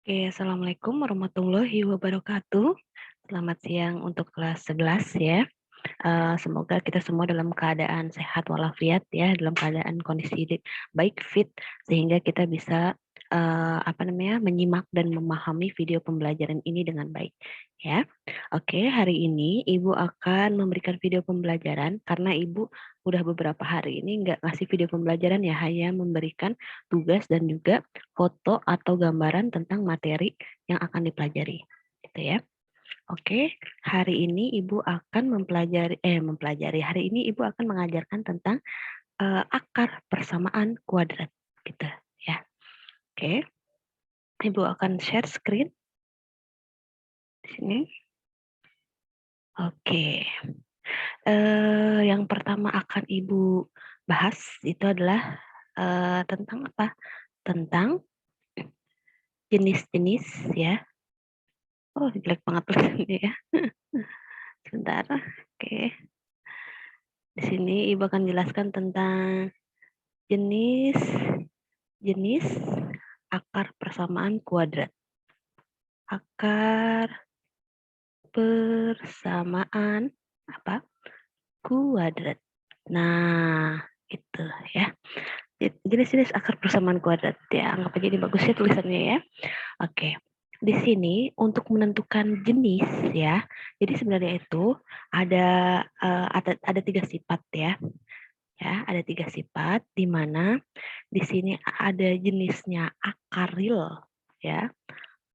Oke, Assalamualaikum warahmatullahi wabarakatuh. Selamat siang untuk kelas 11 ya. Semoga kita semua dalam keadaan sehat walafiat ya, dalam keadaan kondisi baik fit sehingga kita bisa menyimak dan memahami video pembelajaran ini dengan baik ya. Oke, hari ini Ibu akan memberikan video pembelajaran karena Ibu udah beberapa hari ini nggak ngasih video pembelajaran ya, hanya memberikan tugas dan juga foto atau gambaran tentang materi yang akan dipelajari gitu ya. Oke, hari ini Ibu akan hari ini Ibu akan mengajarkan tentang akar persamaan kuadrat gitu ya. Oke, Ibu akan share screen di sini. Oke, yang pertama akan Ibu bahas itu adalah tentang apa? Tentang jenis-jenis ya. Oh, jelek banget tulisannya ya. Sebentar. Oke. Di sini Ibu akan jelaskan tentang jenis jenis akar persamaan kuadrat. Akar persamaan apa? Kuadrat. Nah, itu ya. Jenis-jenis akar persamaan kuadrat ya. Anggap aja ini bagus ya tulisannya ya. Oke. Di sini untuk menentukan jenis ya. Jadi sebenarnya itu ada 3 sifat ya. Ya, ada 3 sifat di mana di sini ada jenisnya akar real ya.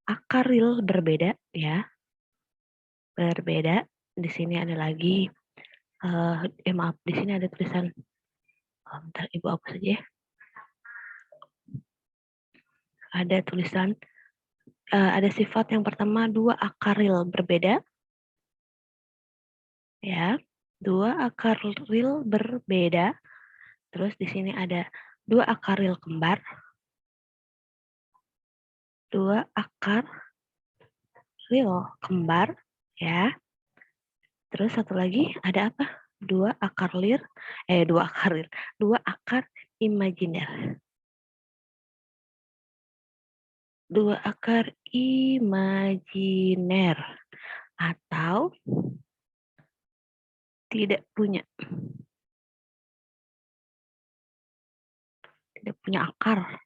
Akar real berbeda ya. Berbeda. Di sini ada lagi maaf, di sini ada tulisan bentar Ibu hapus aja ya. Ada tulisan ada sifat yang pertama 2 akar real berbeda ya. 2 akar real berbeda. Terus di sini ada 2 akar real kembar. 2 akar real kembar ya. Terus satu lagi ada apa? 2 akar real 2 akar real, 2 akar imajiner. 2 akar imajiner atau tidak punya akar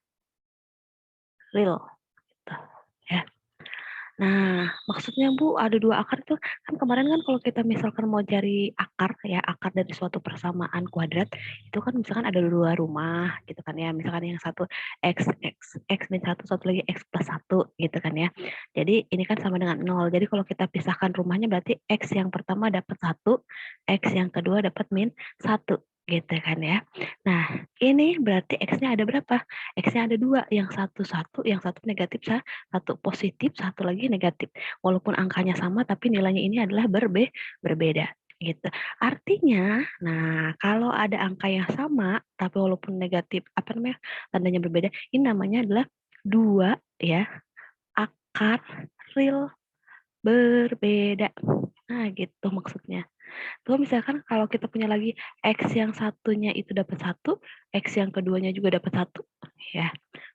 real gitu ya. Nah, maksudnya Bu ada 2 akar itu kan kemarin kan kalau kita misalkan mau cari akar ya, akar dari suatu persamaan kuadrat itu kan misalkan ada 2 rumah gitu kan ya. Misalkan yang satu x min 1, satu lagi x plus 1 gitu kan ya. Jadi ini kan sama dengan 0. Jadi kalau kita pisahkan rumahnya berarti x yang pertama dapat 1, x yang kedua dapat min 1 gitu kan ya. Nah, ini berarti x-nya ada berapa? X-nya ada 2, yang satu yang satu negatif, satu positif, satu lagi negatif. Walaupun angkanya sama, tapi nilainya ini adalah berbeda. Gitu. Artinya, nah kalau ada angka yang sama, tapi walaupun negatif, tandanya berbeda, ini namanya adalah 2 ya akar real berbeda. Nah gitu maksudnya. Tuh misalkan kalau kita punya lagi X yang satunya itu dapat 1, X yang keduanya juga dapat 1, ya.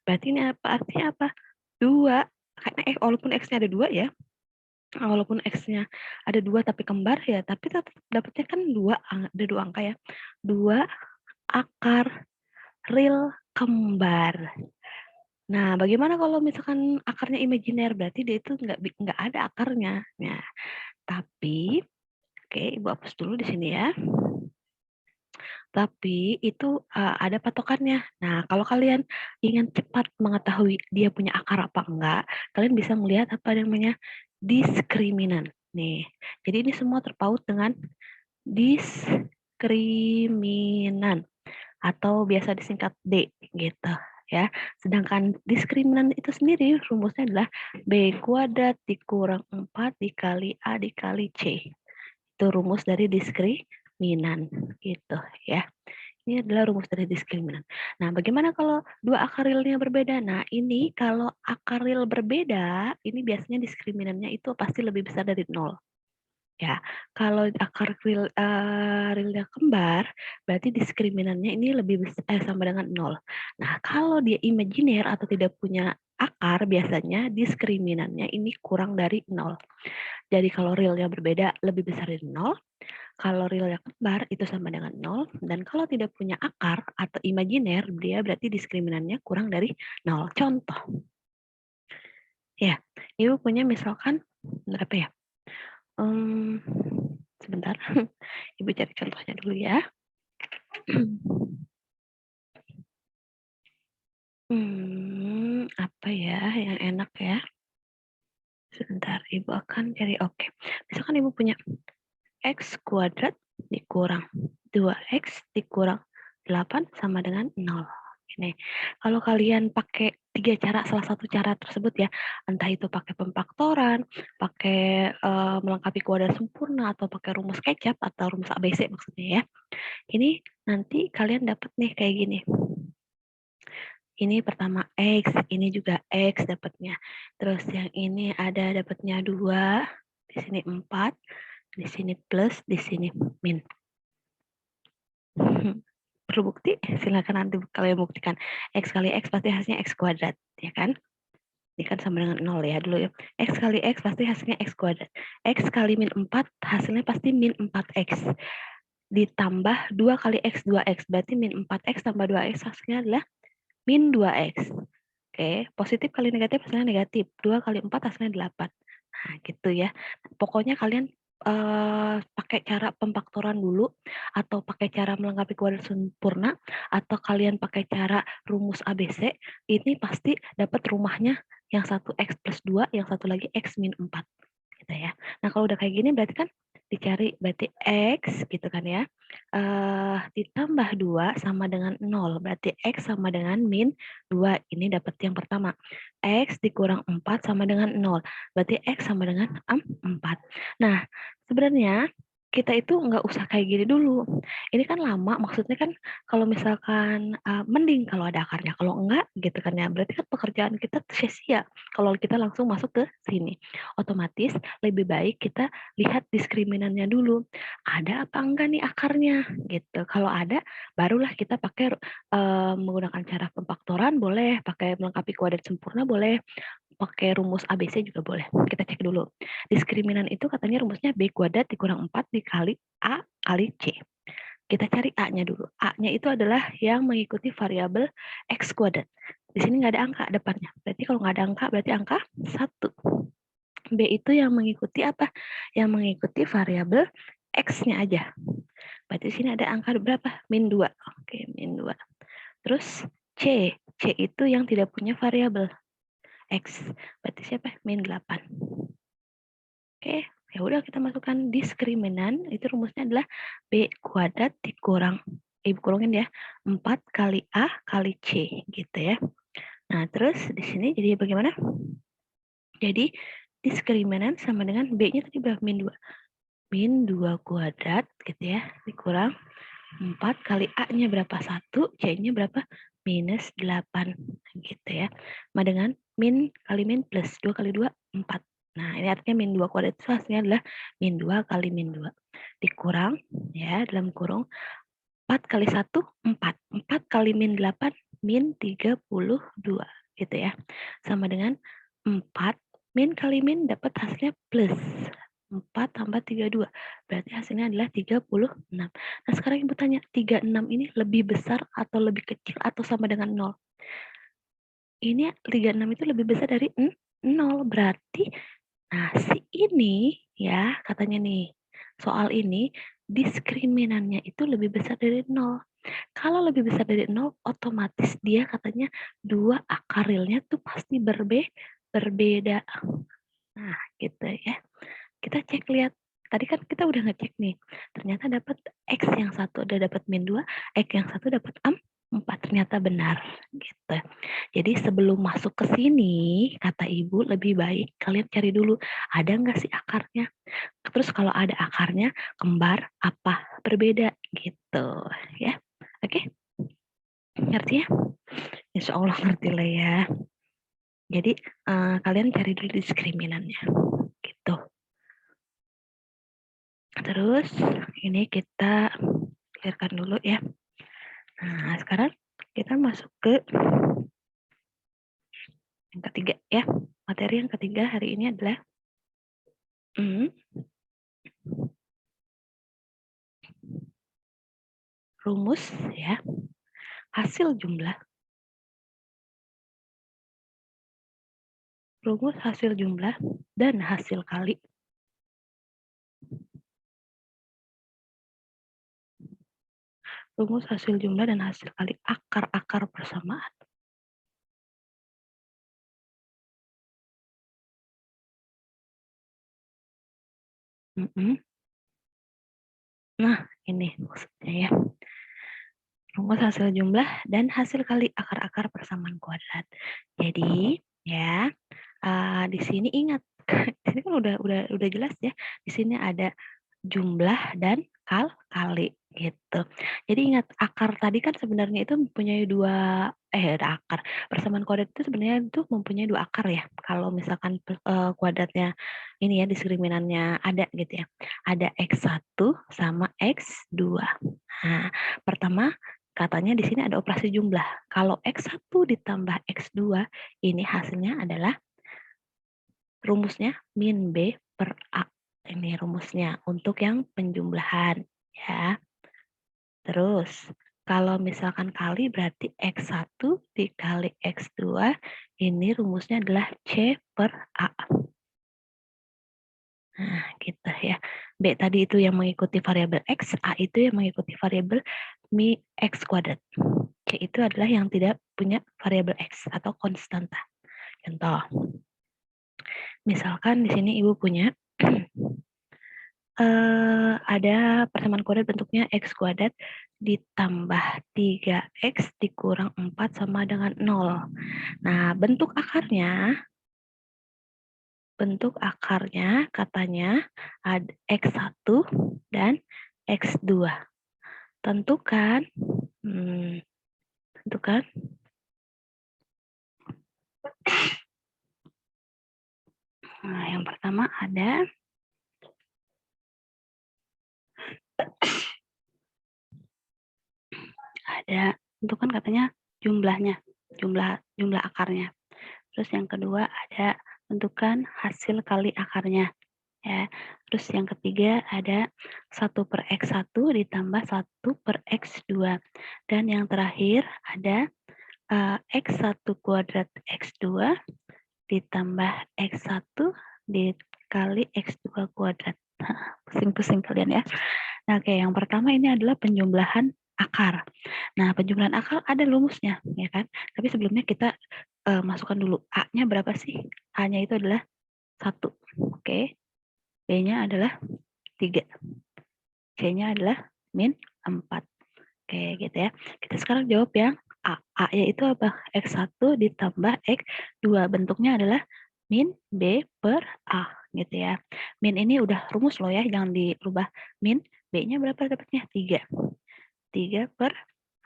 Berarti ini apa? Artinya apa? 2. Karena walaupun X-nya ada 2 ya, walaupun X-nya ada 2 tapi kembar ya, tapi tetap dapatnya kan 2, ada 2 angka ya. 2 akar real kembar. Nah, bagaimana kalau misalkan akarnya imajiner? Berarti dia itu nggak ada akarnya. Nah, tapi oke, Ibu hapus dulu di sini ya. Tapi itu, ada patokannya. Nah, kalau kalian ingin cepat mengetahui dia punya akar apa enggak, kalian bisa melihat apa namanya, diskriminan. Nih, jadi ini semua terpaut dengan diskriminan atau biasa disingkat D gitu ya. Sedangkan diskriminan itu sendiri rumusnya adalah B kuadrat dikurang 4 dikali A dikali C. Itu rumus dari diskriminan gitu ya. Ini adalah rumus dari diskriminan. Nah, bagaimana kalau 2 akar realnya berbeda? Nah, ini kalau akar real berbeda, ini biasanya diskriminannya itu pasti lebih besar dari 0. Ya, kalau akar realnya kembar, berarti diskriminannya ini lebih sama dengan 0. Nah, kalau dia imajiner atau tidak punya akar biasanya diskriminannya ini kurang dari 0. Jadi kalau realnya berbeda lebih besar dari 0, kalau realnya kembar itu sama dengan 0, dan kalau tidak punya akar atau imajiner, dia berarti diskriminannya kurang dari 0. Contoh, ya, Ibu punya misalkan berapa ya? Sebentar, Ibu cari contohnya dulu ya. Apa ya yang enak ya? Sebentar, Ibu akan cari. Oke, misalkan Ibu punya X kuadrat dikurang 2X dikurang 8 sama dengan 0. Ini, kalau kalian pakai 3 cara, salah satu cara tersebut ya, entah itu pakai pemfaktoran, pakai melengkapi kuadrat sempurna, atau pakai rumus kecap atau rumus ABC maksudnya ya. Ini nanti kalian dapat nih kayak gini. Ini pertama X, ini juga X dapatnya. Terus yang ini ada dapatnya 2, di sini 4, di sini plus, di sini min. Perlu bukti? Silakan nanti kalian buktikan. X kali X pasti hasilnya X kuadrat, ya kan? Ini kan sama dengan 0 ya dulu ya. X kali X pasti hasilnya X kuadrat. X kali min 4 hasilnya pasti min 4X. Ditambah 2 kali X 2X. Berarti min 4X tambah 2X hasilnya adalah min 2X. Oke, positif kali negatif hasilnya negatif. 2 kali 4 hasilnya 8. Nah, gitu ya. Pokoknya kalian pakai cara pemfaktoran dulu, atau pakai cara melengkapi kuadrat sempurna, atau kalian pakai cara rumus ABC, ini pasti dapat rumahnya yang satu X plus 2, yang satu lagi X min 4. Gitu ya. Nah, kalau udah kayak gini berarti kan dicari berarti X gitu kan ya. Ditambah 2 sama dengan 0. Berarti X sama dengan min 2. Ini dapat yang pertama. X dikurang 4 sama dengan 0. Berarti X sama dengan 4. Nah, sebenarnya kita itu nggak usah kayak gini dulu. Ini kan lama, maksudnya kan kalau misalkan mending kalau ada akarnya. Kalau enggak gitu kan ya, berarti kan pekerjaan kita sia-sia kalau kita langsung masuk ke sini. Otomatis lebih baik kita lihat diskriminannya dulu. Ada apa enggak nih akarnya gitu. Kalau ada, barulah kita pakai menggunakan cara pemfaktoran boleh, pakai melengkapi kuadrat sempurna boleh, pakai rumus ABC juga boleh. Kita cek dulu. Diskriminan itu katanya rumusnya B kuadrat dikurang 4 dikali A kali C. Kita cari A-nya dulu. A-nya itu adalah yang mengikuti variabel X kuadrat. Di sini nggak ada angka depannya. Berarti kalau nggak ada angka, berarti angka 1. B itu yang mengikuti apa? Yang mengikuti variabel X-nya aja. Berarti di sini ada angka berapa? Min 2. Oke, min 2. Terus C. C itu yang tidak punya variabel X. Berarti siapa? Min 8. Oke, ya udah kita masukkan diskriminan. Itu rumusnya adalah B kuadrat dikurang, Ibu kurangin ya, 4 kali A kali C gitu ya. Nah, terus di sini jadi bagaimana? Jadi diskriminan sama dengan B-nya tadi berapa? Min 2. Min 2 kuadrat gitu ya, dikurang 4 kali A-nya berapa? 1, C-nya berapa? Minus 8 gitu ya. Sama dengan min kali min plus 2 kali 2, 4. Nah, ini artinya min 2 kuadrat itu hasilnya adalah min 2 kali min 2. Dikurang ya, dalam kurung 4 kali 1, 4. 4 kali min 8, min 32 gitu ya. Sama dengan 4 min kali min dapat hasilnya plus 4 tambah 32. Berarti hasilnya adalah 36. Nah, sekarang Ibu tanya, 36 ini lebih besar atau lebih kecil atau sama dengan 0? Ini 36 itu lebih besar dari 0. Berarti, nah si ini ya, katanya nih, soal ini diskriminannya itu lebih besar dari 0. Kalau lebih besar dari 0, otomatis dia katanya dua akar realnya tuh pasti berbeda. Nah, gitu ya. Kita cek lihat. Tadi kan kita udah ngecek nih. Ternyata dapat X yang satu udah dapat min 2, X yang satu dapat 4. Ternyata benar gitu. Jadi sebelum masuk ke sini, kata Ibu lebih baik kalian cari dulu ada nggak sih akarnya. Terus kalau ada akarnya, kembar apa berbeda gitu ya. Oke? Ngerti ya? Insya Allah ngerti lah ya. Jadi kalian cari dulu diskriminannya gitu. Terus ini kita clearkan dulu ya. Nah, sekarang kita masuk ke Yang ketiga ya, materi yang ketiga hari ini adalah rumus ya, hasil jumlah. Rumus hasil jumlah dan hasil kali. Rumus hasil jumlah dan hasil kali akar-akar persamaan. Nah, ini maksudnya ya. Rumus hasil jumlah dan hasil kali akar-akar persamaan kuadrat. Jadi, ya, di sini ingat, di sini kan udah jelas ya. Di sini ada jumlah dan kali gitu. Jadi ingat akar tadi kan sebenarnya itu mempunyai ada akar. Persamaan kuadrat itu sebenarnya itu mempunyai dua akar ya. Kalau misalkan kuadratnya ini ya diskriminannya ada gitu ya. Ada X1 sama X2. Nah, pertama katanya di sini ada operasi jumlah. Kalau X1 ditambah X2 ini hasilnya adalah rumusnya min B per A. Ini rumusnya untuk yang penjumlahan ya. Terus kalau misalkan kali berarti X1 dikali X2 ini rumusnya adalah C per A. Nah, gitu ya. B tadi itu yang mengikuti variabel X, A itu yang mengikuti variabel X kuadrat. C itu adalah yang tidak punya variabel X atau konstanta. Contoh, misalkan di sini Ibu punya ada persamaan kuadrat bentuknya X kuadrat ditambah 3X dikurang 4 sama dengan 0. Nah, bentuk akarnya katanya ada X1 dan X2. Tentukan, tentukan. Nah, yang pertama ada tentukan katanya jumlahnya, jumlah akarnya. Terus yang kedua ada tentukan hasil kali akarnya. Ya. Terus yang ketiga ada 1 per X1 ditambah 1 per X2. Dan yang terakhir ada X1 kuadrat X2 ditambah X1 dikali X2 kuadrat. Pusing-pusing kalian ya. Nah, oke, yang pertama ini adalah penjumlahan akar. Nah, penjumlahan akar ada rumusnya, ya kan? Tapi sebelumnya kita masukkan dulu A-nya berapa sih? A-nya itu adalah 1. Oke. B-nya adalah 3. C-nya adalah min 4. Oke, gitu ya. Kita sekarang jawab yang A. A yaitu apa? X1 ditambah X2. Bentuknya adalah min B per A, gitu ya. Min ini udah rumus loh ya, jangan dirubah. Min B-nya berapa dapatnya? 3. 3 per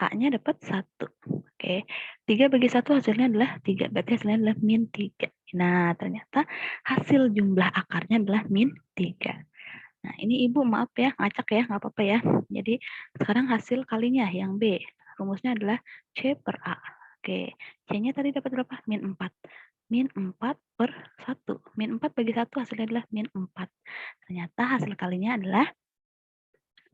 A-nya dapat 1. Oke. 3 bagi 1 hasilnya adalah 3. Berarti hasilnya adalah min 3. Nah, ternyata hasil jumlah akarnya adalah min 3. Nah, ini Ibu maaf ya, ngacak ya, nggak apa-apa ya. Jadi, sekarang hasil kalinya yang B. Rumusnya adalah C per A. Oke, C-nya tadi dapat berapa? Min 4. Min 4 per 1. Min 4 bagi 1 hasilnya adalah min 4. Ternyata hasil kalinya adalah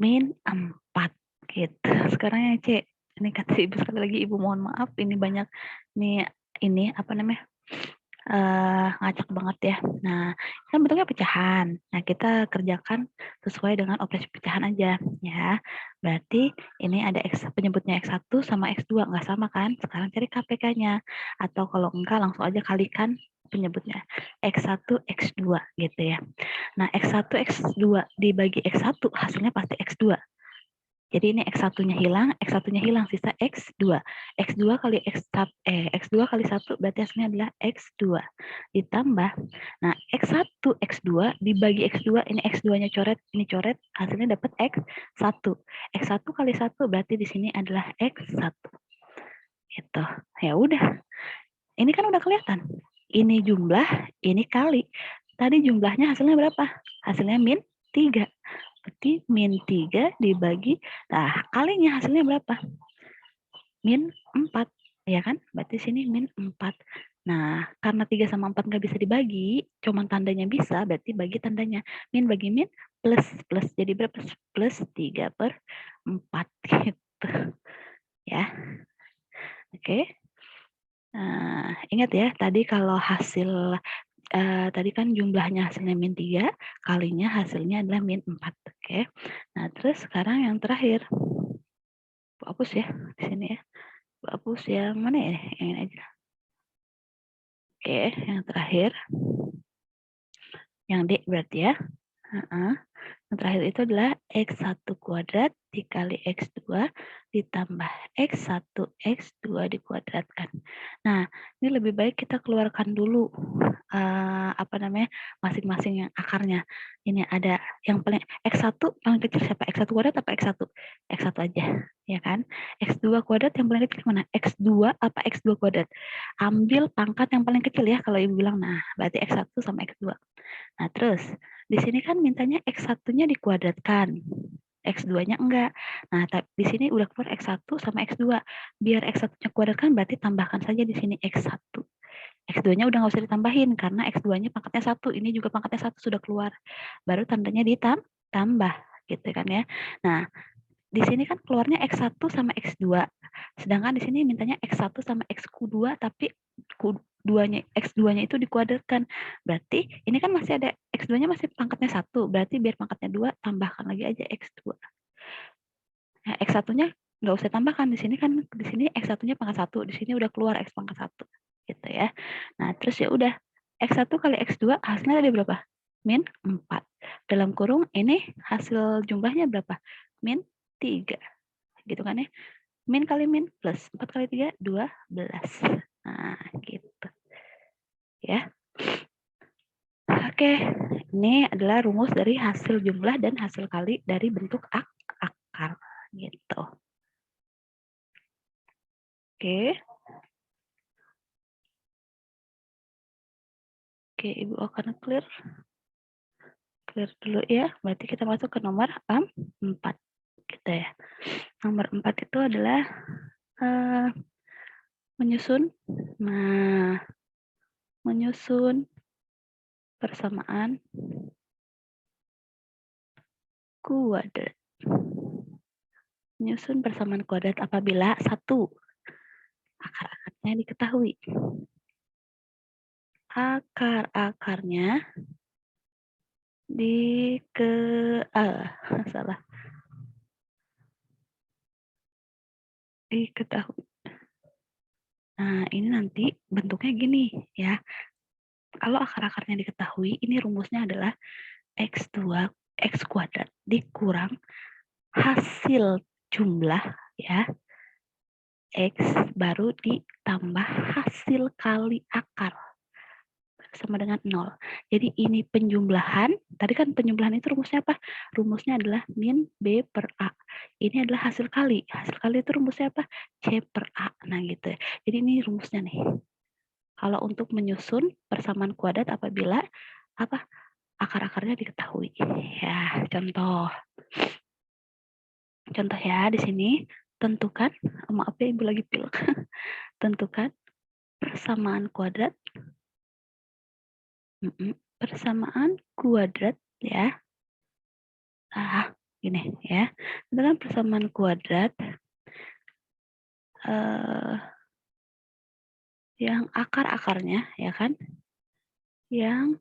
min 4. Gitu. Sekarang yang C. Ini kata Ibu sekali lagi, Ibu mohon maaf. Ini banyak, ini apa namanya? Ngacak banget ya. Nah, kan bentuknya pecahan. Nah, kita kerjakan sesuai dengan operasi pecahan aja ya. Berarti ini ada penyebutnya X1 sama X2 nggak sama kan? Sekarang cari KPK-nya. Atau kalau enggak langsung aja kalikan penyebutnya X1 X2 gitu ya. Nah, X1 X2 dibagi X1 hasilnya pasti X2. Jadi ini X1-nya hilang, sisa X2. X2 kali X2 kali 1 berarti hasilnya adalah X2. Ditambah, nah X1, X2 dibagi X2, ini X2-nya coret, ini coret, hasilnya dapat X1. X1 kali 1 berarti di sini adalah X1. Gitu. Ya udah. Ini kan udah kelihatan. Ini jumlah, ini kali. Tadi jumlahnya hasilnya berapa? Hasilnya min 3. Berarti min 3 dibagi, nah kalinya hasilnya berapa? Min 4, ya kan? Berarti sini min 4. Nah, karena 3 sama 4 nggak bisa dibagi, cuman tandanya bisa, berarti bagi tandanya. Min bagi min, plus. Plus jadi berapa? Plus 3/4 gitu. Ya, oke. Nah, ingat ya, tadi kalau hasil, tadi kan jumlahnya hasilnya min 3, kalinya hasilnya adalah min 4. Oke. Nah, terus sekarang yang terakhir. Hapus ya, di sini ya. Hapus yang mana ya? Yang ini aja. Oke, yang terakhir. Yang D berarti ya. Yang terakhir itu adalah X1 kuadrat dikali X2 ditambah X1 X2 dikuadratkan. Nah, ini lebih baik kita keluarkan dulu masing-masing yang akarnya. Ini ada yang paling X1 paling kecil siapa? X1 kuadrat apa X1? X1 aja, ya kan? X2 kuadrat yang paling kecil mana? X2 apa X2 kuadrat? Ambil pangkat yang paling kecil ya kalau Ibu bilang. Nah, berarti X1 sama X2. Nah, terus di sini kan mintanya X1-nya dikuadratkan. X2-nya enggak. Nah, di sini udah keluar X1 sama X2. Biar X1-nya kuadratkan berarti tambahkan saja di sini X1. X2-nya udah nggak usah ditambahin karena X2-nya pangkatnya 1. Ini juga pangkatnya 1 sudah keluar. Baru tandanya ditambah gitu kan ya. Nah, di sini kan keluarnya X1 sama X2. Sedangkan di sini mintanya X1 sama X2 tapi X2-nya itu dikuadratkan. Berarti ini kan masih ada X2-nya masih pangkatnya 1. Berarti biar pangkatnya 2 tambahkan lagi aja X2. Nah, X1-nya nggak usah tambahkan di sini kan di sini X1-nya pangkat 1. Di sini udah keluar X pangkat 1 gitu ya. Nah, terus ya udah X1 kali X2 hasilnya ada berapa? Min 4. Dalam kurung ini hasil jumlahnya berapa? Min 3. Gitu kan ya. Min kali min plus 4 kali 3 12. Nah, gitu. Ya. Oke, ini adalah rumus dari hasil jumlah dan hasil kali dari bentuk akar gitu. Oke. Oke, Ibu akan clear dulu ya. Berarti kita masuk ke nomor 4 gitu ya. Nomor 4 itu adalah menyusun. Nah, menyusun persamaan kuadrat. Menyusun persamaan kuadrat apabila 1 akar-akarnya diketahui. Akar-akarnya salah. Diketahui. Nah, ini nanti bentuknya gini ya. Kalau akar-akarnya diketahui, ini rumusnya adalah X2 X kuadrat dikurang hasil jumlah ya X baru ditambah hasil kali akar sama dengan 0. Jadi ini penjumlahan, tadi kan penjumlahan itu rumusnya apa? Rumusnya adalah min B per A. Ini adalah hasil kali. Hasil kali itu rumusnya apa? C per A. Nah gitu. Jadi ini rumusnya nih. Kalau untuk menyusun persamaan kuadrat apabila apa akar-akarnya diketahui. Ya, contoh. Contoh ya di sini tentukan, maaf ya Ibu lagi pilek. Tentukan persamaan kuadrat. Persamaan kuadrat ya. Gini ya. Tentukan persamaan kuadrat yang akar-akarnya ya kan? Yang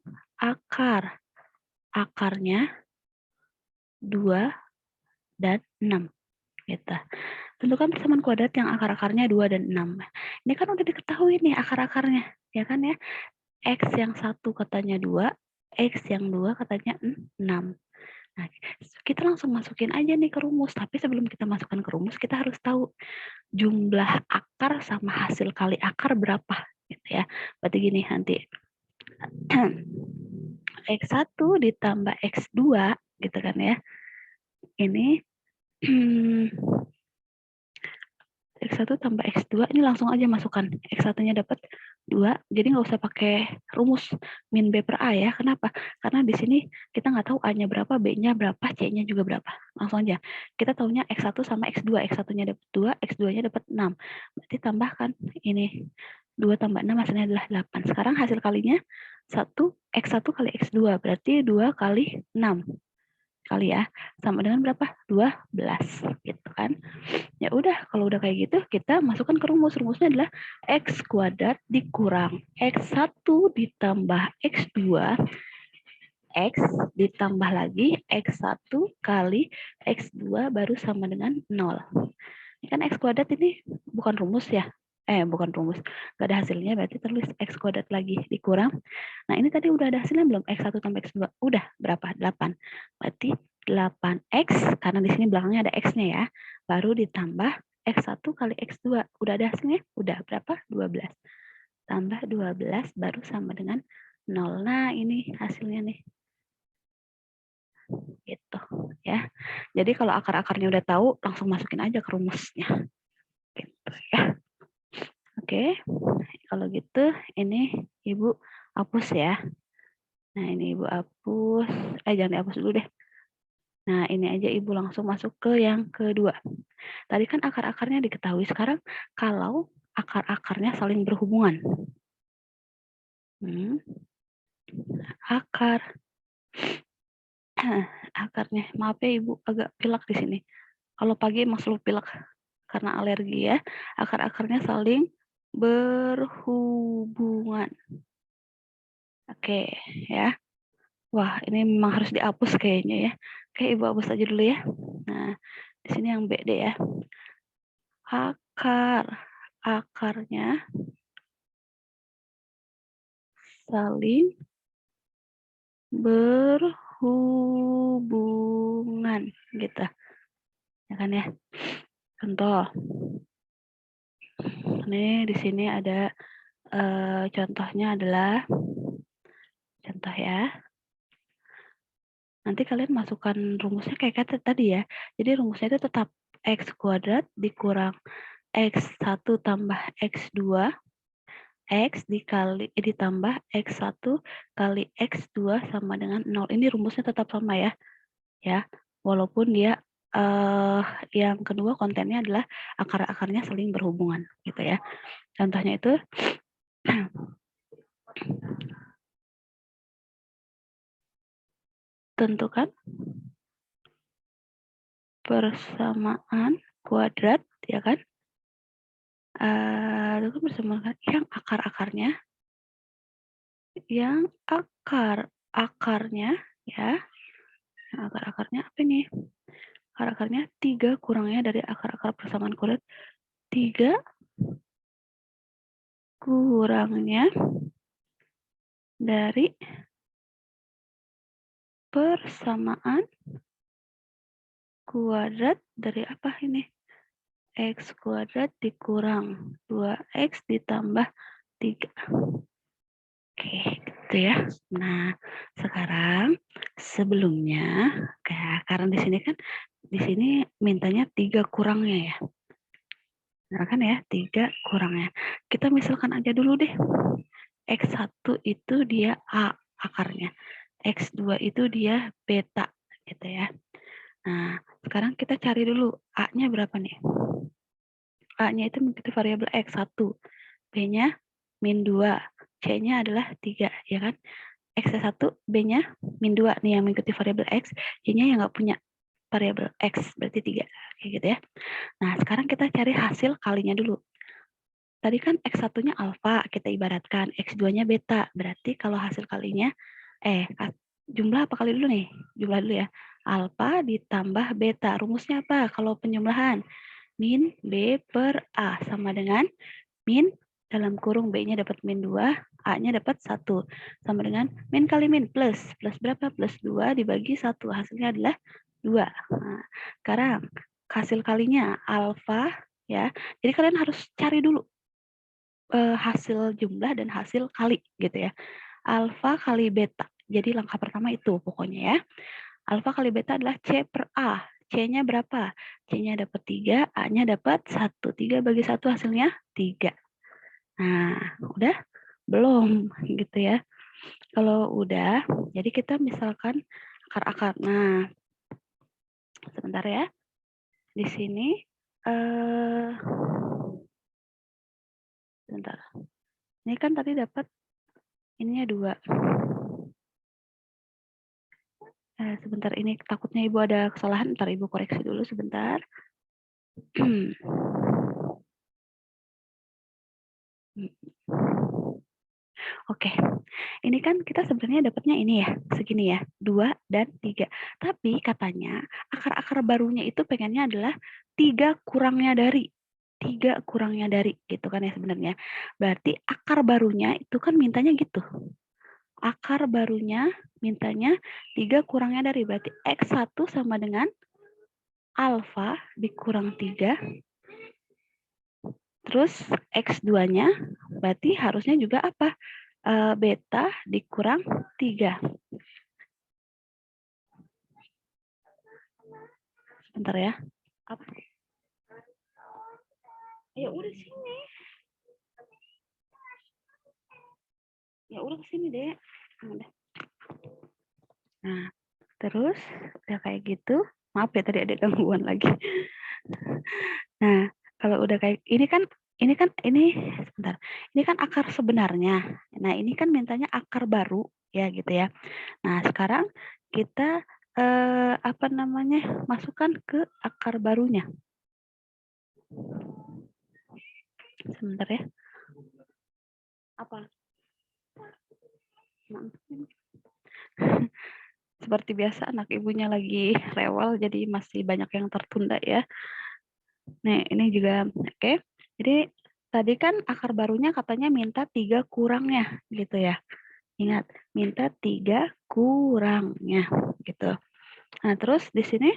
akarnya 2 dan 6 gitu. Tentukan persamaan kuadrat yang akar-akarnya 2 dan 6. Ini kan udah diketahui nih akar-akarnya, ya kan ya? X yang 1 katanya 2, X yang 2 katanya 6. Nah, kita langsung masukin aja nih ke rumus. Tapi sebelum kita masukkan ke rumus, kita harus tahu jumlah akar sama hasil kali akar berapa. Gitu ya. Berarti gini nanti. X1 ditambah X2, gitu kan ya. Ini X1 tambah X2, ini langsung aja masukkan. X1-nya dapat 2, jadi nggak usah pakai rumus min B per A ya. Kenapa? Karena di sini kita nggak tahu A-nya berapa, B-nya berapa, C-nya juga berapa. Langsung aja. Kita tahunya X1 sama X2. X1-nya dapat 2, X2-nya dapat 6. Berarti tambahkan ini 2 tambah 6 hasilnya adalah 8. Sekarang hasil kalinya 1 kali X2, berarti 2 kali 6 kali ya. Sama dengan berapa? 12 gitu kan. Ya udah, kalau udah kayak gitu kita masukkan ke rumus. Rumusnya adalah X kuadrat dikurang X1 ditambah X2 X ditambah lagi X1 kali X2 baru sama dengan 0. Ini kan X kuadrat ini bukan rumus ya. Bukan rumus. Nggak ada hasilnya, berarti tulis X kuadrat lagi dikurang. Nah, ini tadi udah ada hasilnya belum? X1 tambah X2. Udah, berapa? 8. Berarti 8X, karena di sini belakangnya ada X-nya ya. Baru ditambah X1 kali X2. Udah ada hasilnya? Udah, berapa? 12. Tambah 12 baru sama dengan 0. Nah, ini hasilnya nih. Gitu ya. Jadi kalau akar-akarnya udah tahu, langsung masukin aja ke rumusnya. Gitu ya. Oke, kalau gitu ini Ibu hapus ya. Nah, ini Ibu hapus. Jangan dihapus dulu deh. Nah, ini aja Ibu langsung masuk ke yang kedua. Tadi kan akar-akarnya diketahui. Sekarang kalau akar-akarnya saling berhubungan. Akar. Akarnya. Maaf ya Ibu, agak pilek di sini. Kalau pagi emang selalu pilek karena alergi ya. Akar-akarnya saling berhubungan. Oke, ya. Wah, ini memang harus dihapus kayaknya ya. Oke, Ibu hapus aja dulu ya. Nah, di sini yang B deh ya. Akarnya saling berhubungan gitu. Ya kan ya? Contoh. Nih di sini ada contohnya adalah contoh ya. Nanti kalian masukkan rumusnya kayak kata tadi ya. Jadi rumusnya itu tetap X kuadrat dikurang X1 tambah X2 X ditambah X1 kali X2 sama dengan 0. Ini rumusnya tetap sama ya. Ya, walaupun dia yang kedua kontennya adalah akar-akarnya saling berhubungan gitu ya. Contohnya itu tentukan persamaan kuadrat ya kan. Tentukan persamaan yang akar-akarnya ya, akar-akarnya apa nih? Akar-akarnya 3 kurangnya dari akar-akar persamaan kuadrat 3 kurangnya dari persamaan kuadrat dari apa ini? X kuadrat dikurang 2X ditambah 3. Oke, gitu ya. Nah, sekarang sebelumnya, karena di sini kan, di sini mintanya 3 kurangnya ya. Nah kan ya, 3 kurangnya. Kita misalkan aja dulu deh. X1 itu dia A akarnya. X2 itu dia beta gitu ya. Nah, sekarang kita cari dulu A-nya berapa nih? A-nya itu mengikuti variabel X1. B-nya min 2. C-nya adalah 3, ya kan? X1, B-nya min 2 nih yang mengikuti variabel X. Y-nya yang nggak punya variabel X, berarti 3. Kayak gitu ya. Nah, sekarang kita cari hasil kalinya dulu. Tadi kan X1-nya alfa, kita ibaratkan. X2-nya beta. Berarti kalau hasil kalinya, jumlah apa kali dulu nih? Jumlah dulu ya. Alfa ditambah beta. Rumusnya apa? Kalau penjumlahan. Min B per A. Sama dengan min, dalam kurung B-nya dapat min 2, A-nya dapat 1. Sama dengan min kali min, plus. Plus berapa? Plus 2 dibagi 1. Hasilnya adalah 2. Nah, sekarang hasil kalinya alfa ya. Jadi kalian harus cari dulu hasil jumlah dan hasil kali gitu ya. Alfa kali beta. Jadi langkah pertama itu pokoknya ya. Alfa kali beta adalah C per A. C-nya berapa? C-nya dapat 3, A-nya dapat 1. 3 bagi 1 hasilnya 3. Nah, udah? Belum gitu ya. Kalau udah, jadi kita misalkan akar-akar. Nah, sebentar ya. Di sini sebentar. Ini kan tadi dapat ininya 2. Sebentar, ini takutnya Ibu ada kesalahan. Ntar Ibu koreksi dulu sebentar. Oke, ini kan kita sebenarnya dapatnya ini ya, segini ya, 2 dan 3. Tapi katanya akar-akar barunya itu pengennya adalah 3 kurangnya dari. 3 kurangnya dari, gitu kan ya sebenarnya. Berarti akar barunya itu kan mintanya gitu. Akar barunya mintanya 3 kurangnya dari, berarti X1 sama dengan alfa dikurang 3, terus X2-nya berarti harusnya juga apa? Beta dikurang 3. Bentar ya. Apa? Ya udah sini. Ya udah kesini deh. Nah, terus udah kayak gitu. Maaf ya tadi ada gangguan lagi. Nah, kalau udah kayak ini sebentar. Ini kan akar sebenarnya. Nah, ini kan mintanya akar baru ya gitu ya. Nah, sekarang kita masukkan ke akar barunya. Sebentar ya. Apa? Seperti biasa anak ibunya lagi rewel, jadi masih banyak yang tertunda ya. Nah, ini juga oke. Jadi tadi kan akar barunya katanya minta 3 kurangnya gitu ya. Ingat, minta 3 kurangnya gitu. Nah, terus di sini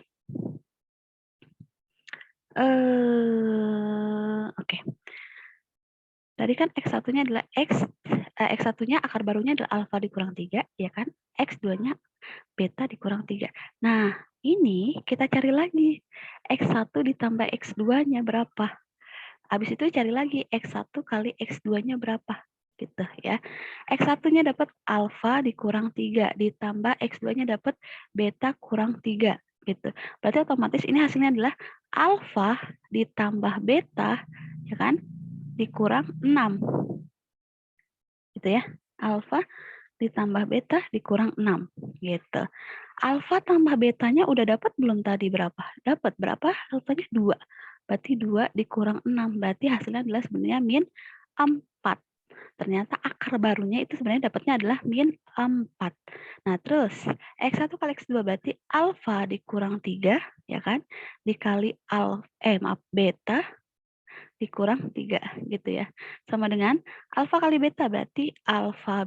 oke. Tadi kan X1-nya adalah X1-nya akar barunya adalah alfa dikurang 3, ya kan? X2-nya beta dikurang 3. Nah, ini kita cari lagi. X1 ditambah X2-nya berapa? Habis itu cari lagi X1 kali X2-nya berapa? Gitu ya. X1-nya dapat alfa dikurang 3, ditambah X2-nya dapat beta kurang 3. Gitu. Berarti otomatis ini hasilnya adalah alfa ditambah beta, ya kan? Dikurang 6. Gitu ya. Alfa ditambah beta dikurang 6 gitu. Alfa tambah betanya udah dapat belum tadi berapa? Dapat berapa? Alfanya 2. Berarti 2 dikurang 6. Berarti hasilnya adalah sebenarnya min 4. Ternyata akar barunya itu sebenarnya dapatnya adalah min 4. Nah, terus X1 kali X2 berarti alfa dikurang 3 ya kan? Dikali beta dikurang 3 gitu ya. Sama dengan alfa kali beta berarti alfa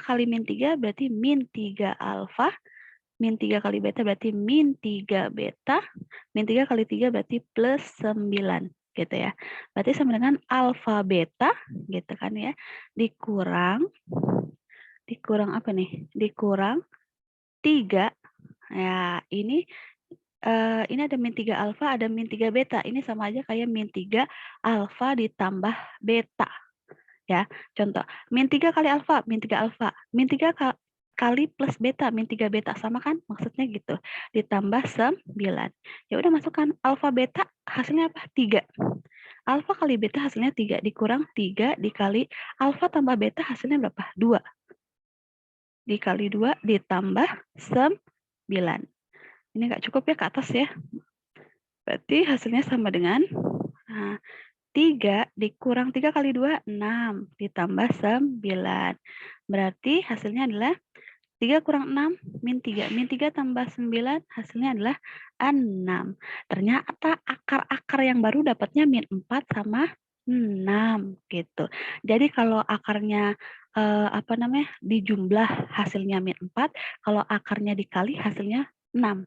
kali min 3 berarti min 3 alfa, min 3 kali beta berarti min 3 beta, min 3 kali 3 berarti plus 9 gitu ya. Berarti sama dengan alfa beta gitu kan ya, dikurang apa nih? Dikurang 3. Ya, ini ada min 3 alfa, ada min 3 beta. Ini sama aja kayak min 3 alfa ditambah beta. Ya, contoh. Min 3 kali alfa, min 3 alfa. Min 3 kali plus beta, min 3 beta. Sama kan? Maksudnya gitu. Ditambah 9. Ya udah masukkan alfa beta hasilnya apa? 3. Alfa kali beta hasilnya 3. Dikurang 3 dikali alfa tambah beta hasilnya berapa? 2. Dikali 2 ditambah 9. Ini nggak cukup ya ke atas ya. Berarti hasilnya sama dengan 3 dikurang 3 kali 2, 6. Ditambah 9. Berarti hasilnya adalah 3 kurang 6, min 3. Min 3 tambah 9, hasilnya adalah 6. Ternyata akar-akar yang baru dapatnya min 4 sama 6 gitu. Jadi kalau akarnya dijumlah hasilnya min 4, kalau akarnya dikali hasilnya 6.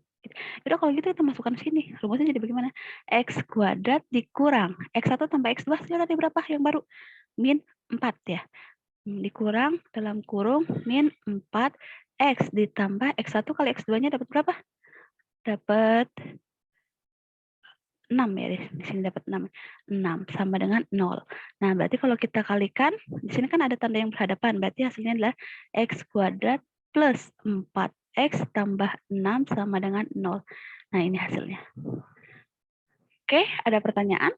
Udah kalau gitu kita masukkan sini. Rumusnya jadi bagaimana? X kuadrat dikurang X1 tambah X2 hasilnya tadi berapa yang baru? Min 4 ya. Dikurang dalam kurung min 4 X ditambah X1 kali X2-nya dapat berapa? Dapat 6 ya, di sini dapat 6. 6 sama dengan 0. Nah, berarti kalau kita kalikan, di sini kan ada tanda yang berhadapan, berarti hasilnya adalah X kuadrat plus 4X tambah 6 sama dengan 0. Nah, ini hasilnya. Oke, ada pertanyaan?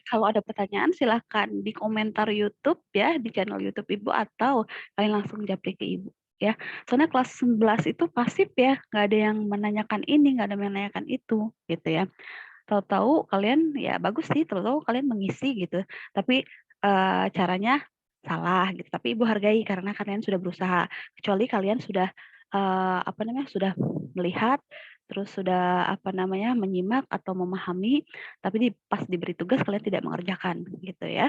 Kalau ada pertanyaan silahkan di komentar YouTube ya, di channel YouTube Ibu atau kalian langsung japri ke Ibu ya. Soalnya kelas 11 itu pasif ya, nggak ada yang menanyakan ini, nggak ada yang menanyakan itu gitu ya. Tahu-tahu kalian ya bagus sih, tahu-tahu kalian mengisi gitu, tapi caranya salah gitu. Tapi Ibu hargai karena kalian sudah berusaha. Kecuali kalian sudah apa namanya, sudah melihat, terus sudah apa namanya, menyimak atau memahami, tapi pas diberi tugas kalian tidak mengerjakan gitu ya.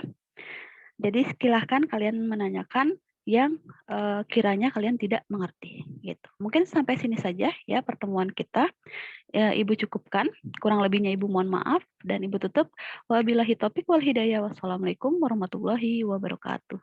Jadi silahkan kalian menanyakan yang kiranya kalian tidak mengerti gitu. Mungkin sampai sini saja ya pertemuan kita. Ibu cukupkan, kurang lebihnya Ibu mohon maaf dan Ibu tutup. Wabillahi taufik wal hidayah. Wassalamualaikum warahmatullahi wabarakatuh.